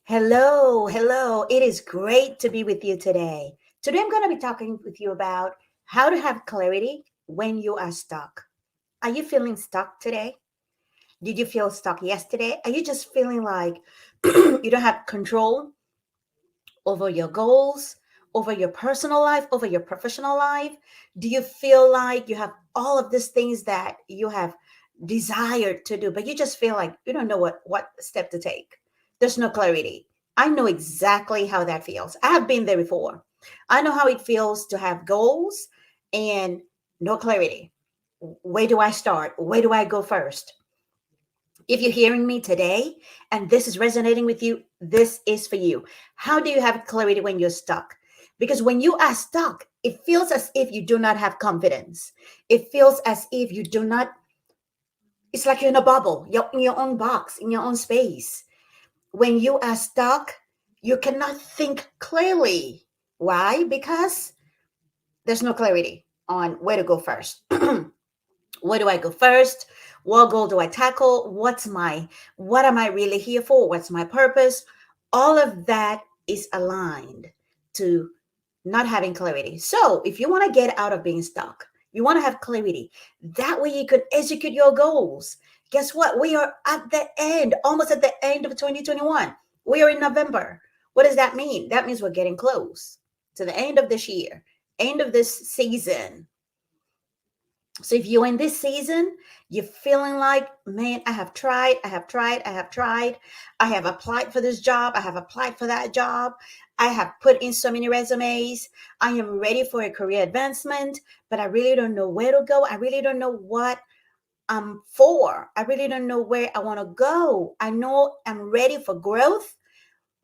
Hello, hello. It is great to be with you today. Today, I'm going to be talking with you about how to have clarity when you are stuck. Are you feeling stuck today? Did you feel stuck yesterday? Are you just feeling like you don't have control over your goals, over your personal life, over your professional life? Do you feel like you have all of these things that you have desired to do, but you just feel like you don't know what step to take? There's no clarity. I know exactly how that feels. I have been there before. I know how it feels to have goals and no clarity. Where do I start? Where do I go first? If you're hearing me today and this is resonating with you, this is for you. How do you have clarity when you're stuck? Because when you are stuck, it feels as if you do not have confidence. It feels as if you do not, it's like you're in a bubble, you're in your own box, in your own space. When you are stuck, you cannot think clearly. Why? Because there's no clarity on where to go first. Where do I go first? What goal do I tackle? What am I really here for? What's my purpose? All of that is aligned to not having clarity. So if you want to get out of being stuck, you want to have clarity. That way you could execute your goals. Guess what? We are at the end, almost at the end of 2021. We are in November. What does that mean? That means we're getting close to the end of this year, end of this season. So if you're in this season, you're feeling like, man, I have applied for this job, I have applied for that job, I have put in so many resumes, I am ready for a career advancement, but I really don't know where to go. I really don't know what I'm for. I really don't know where I want to go. I know I'm ready for growth,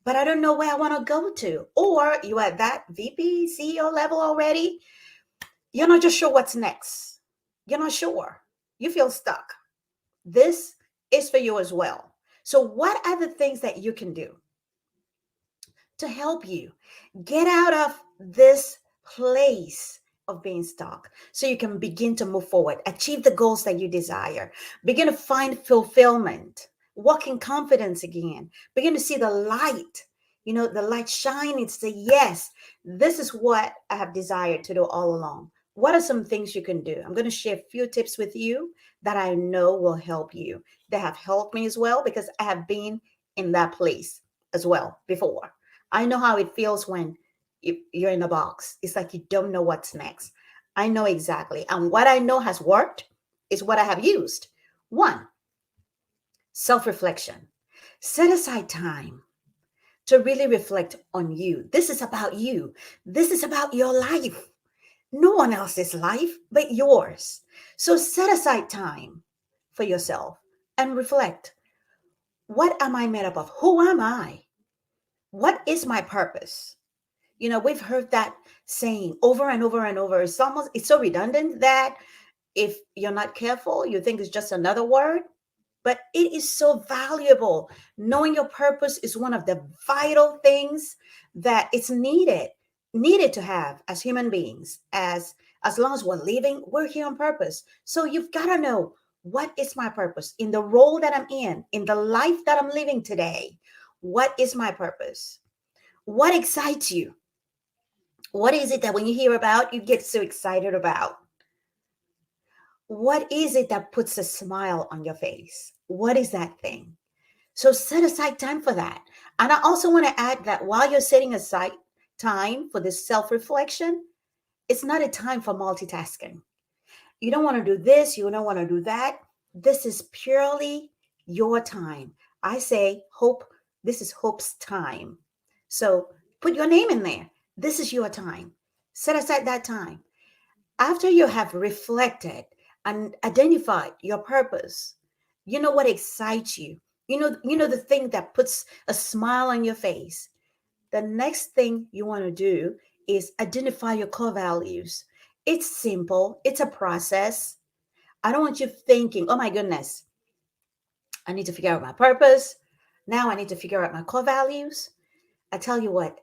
but I don't know where I want to go to. Or you at that VP, CEO level already, you're not just sure what's next. You're not sure. You feel stuck. This is for you as well. So, what are the things that you can do to help you get out of this place of being stuck so you can begin to move forward, achieve the goals that you desire, begin to find fulfillment, walk in confidence again, begin to see the light, the light shining to say, yes, this is what I have desired to do all along. What are some things you can do? I'm going to share a few tips with you that I know will help you. They have helped me as well because I have been in that place as well before. I know how it feels when you're in a box. It's like you don't know what's next. I know exactly. And what I know has worked is what I have used. One, self reflection. Set aside time to really reflect on you. This is about you, this is about your life. No one else's life but yours. So set aside time for yourself and reflect. What am I made up of? Who am I? What is my purpose? We've heard that saying over and over and over. It's so redundant that if you're not careful, you think it's just another word, but it is so valuable. Knowing your purpose is one of the vital things that it's needed to have as human beings. As long as we're living, we're here on purpose. So you've got to know, what is my purpose in the role that I'm in the life that I'm living today? What is my purpose? What excites you? What is it that when you hear about, you get so excited about? What is it that puts a smile on your face? What is that thing? So set aside time for that. And I also want to add that while you're setting aside time for this self reflection, it's not a time for multitasking. You don't want to do this, you don't want to do that. This is purely your time. I say, Hope, this is Hope's time. So put your name in there. This is your time. Set aside that time. After you have reflected and identified your purpose, you know what excites you. You know the thing that puts a smile on your face. The next thing you want to do is identify your core values. It's simple, it's a process. I don't want you thinking, oh my goodness, I need to figure out my purpose. Now I need to figure out my core values. I tell you what,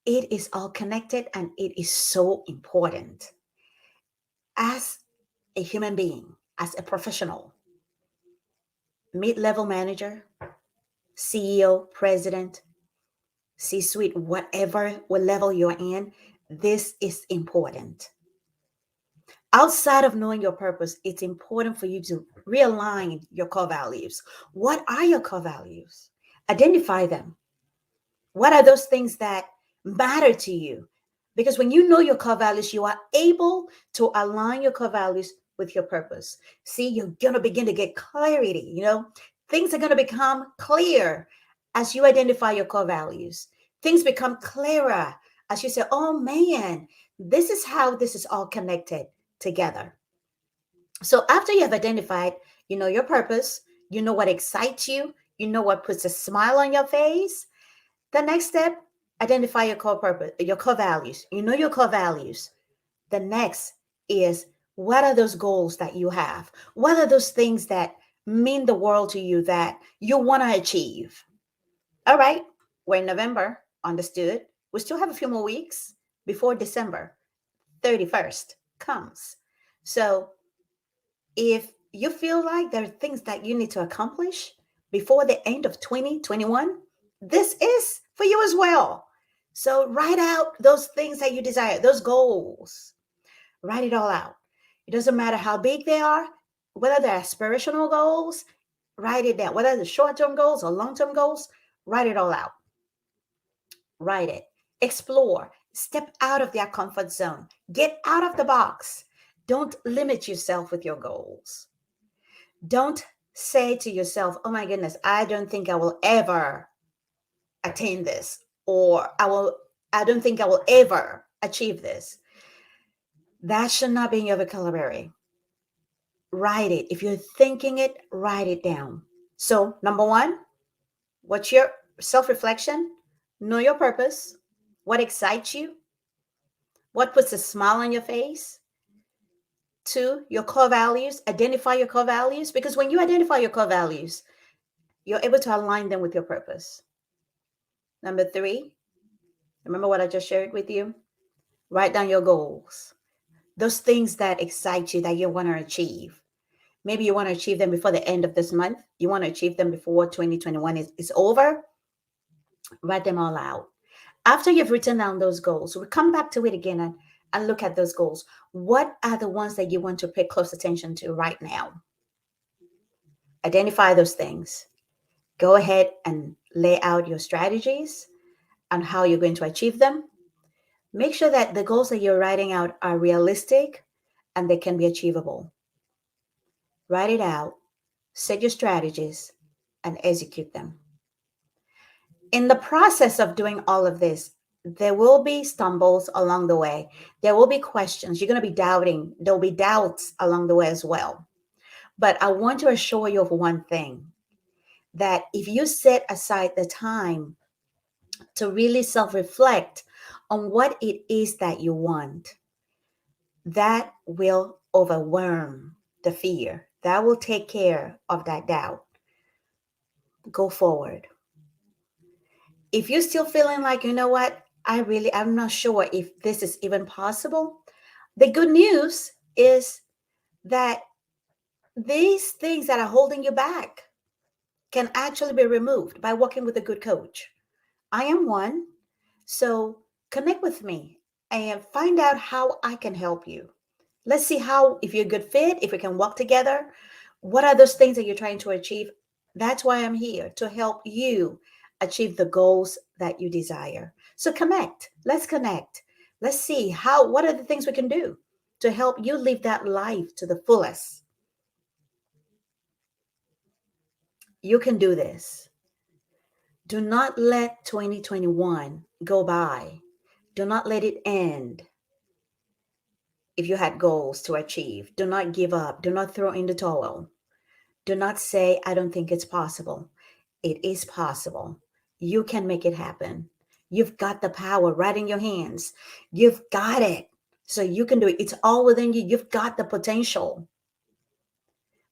it is all connected and it is so important. As a human being, as a professional, mid level manager, CEO, president, C suite, whatever, what level you're in, this is important. Outside of knowing your purpose, it's important for you to realign your core values. What are your core values? Identify them. What are those things that matter to you? Because when you know your core values, you are able to align your core values with your purpose. See, you're going to begin to get clarity. Things are going to become clear as you identify your core values. Things become clearer as you say, oh man, this is how this is all connected together. So after you have identified, your purpose, what excites you, what puts a smile on your face, the next step, identify your core purpose, your core values. You know your core values. The next is, what are those goals that you have? What are those things that mean the world to you that you want to achieve? All right, we're in November, understood. We still have a few more weeks before December 31st comes. So if you feel like there are things that you need to accomplish before the end of 2021, this is for you as well. So write out those things that you desire, those goals. Write it all out. It doesn't matter how big they are, whether they're aspirational goals, write it down. Whether they're short-term goals or long-term goals, write it all out. Write it. Explore. Step out of their comfort zone. Get out of the box. Don't limit yourself with your goals. Don't say to yourself, oh my goodness, I don't think I will ever attain this, or I don't think I will ever achieve this. That should not be in your vocabulary. Write it. If you're thinking it, write it down. So, number one, what's your self-reflection? Know your purpose. What excites you? What puts a smile on your face? Two, your core values. Identify your core values, because when you identify your core values, you're able to align them with your purpose. Number three, remember what I just shared with you? Write down your goals, those things that excite you that you want to achieve. Maybe you want to achieve them before the end of this month. You want to achieve them before 2021 is over. Write them all out. After you've written down those goals, we'll come back to it again and look at those goals. What are the ones that you want to pay close attention to right now? Identify those things. Go ahead and lay out your strategies on how you're going to achieve them. Make sure that the goals that you're writing out are realistic and they can be achievable. Write it out, set your strategies, and execute them. In the process of doing all of this, there will be stumbles along the way. There will be questions. You're going to be doubting. There will be doubts along the way as well. But I want to assure you of one thing, that if you set aside the time to really self-reflect on what it is that you want, that will overwhelm the fear. That will take care of that doubt. Go forward. If you're still feeling like, you know what, I'm not sure if this is even possible, the good news is that these things that are holding you back can actually be removed by working with a good coach. I am one. So connect with me and find out how I can help you. Let's see if you're a good fit, if we can work together. What are those things that you're trying to achieve? That's why I'm here, to help you achieve the goals that you desire. So connect. Let's connect. Let's see what are the things we can do to help you live that life to the fullest. You can do this. Do not let 2021 go by. Do not let it end. If you had goals to achieve, do not give up. Do not throw in the towel. Do not say, I don't think it's possible. It is possible. You can make it happen. You've got the power right in your hands. You've got it. So you can do it. It's all within you. You've got the potential.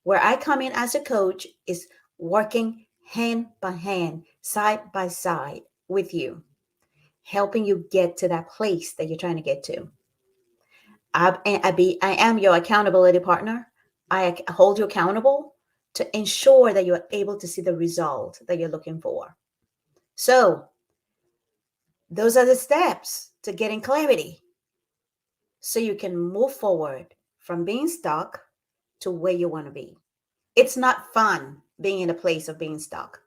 Where I come in as a coach is working hand by hand, side by side with you, helping you get to that place that you're trying to get to. I am your accountability partner. I hold you accountable to ensure that you're able to see the result that you're looking for. So, those are the steps to getting clarity so you can move forward from being stuck to where you want to be. It's not fun being in a place of being stuck.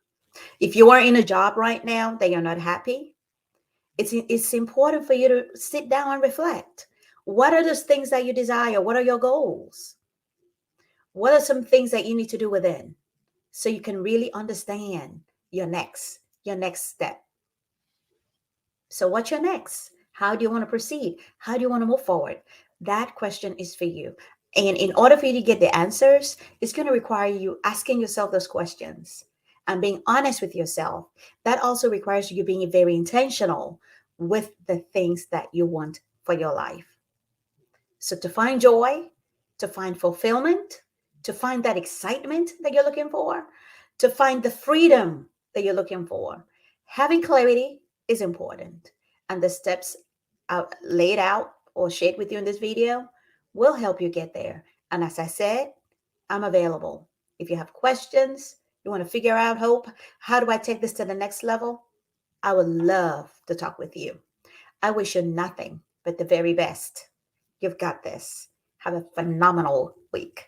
If you are in a job right now that you're not happy, it's important for you to sit down and reflect. What are those things that you desire? What are your goals? What are some things that you need to do within so you can really understand your next step? So what's your next? How do you want to proceed? How do you want to move forward? That question is for you. And in order for you to get the answers, it's going to require you asking yourself those questions and being honest with yourself. That also requires you being very intentional with the things that you want for your life. So to find joy, to find fulfillment, to find that excitement that you're looking for, to find the freedom that you're looking for, having clarity is important. And the steps laid out or shared with you in this video will help you get there. And as I said, I'm available. If you have questions, you want to figure out, Hope, how do I take this to the next level? I would love to talk with you. I wish you nothing but the very best. You've got this. Have a phenomenal week.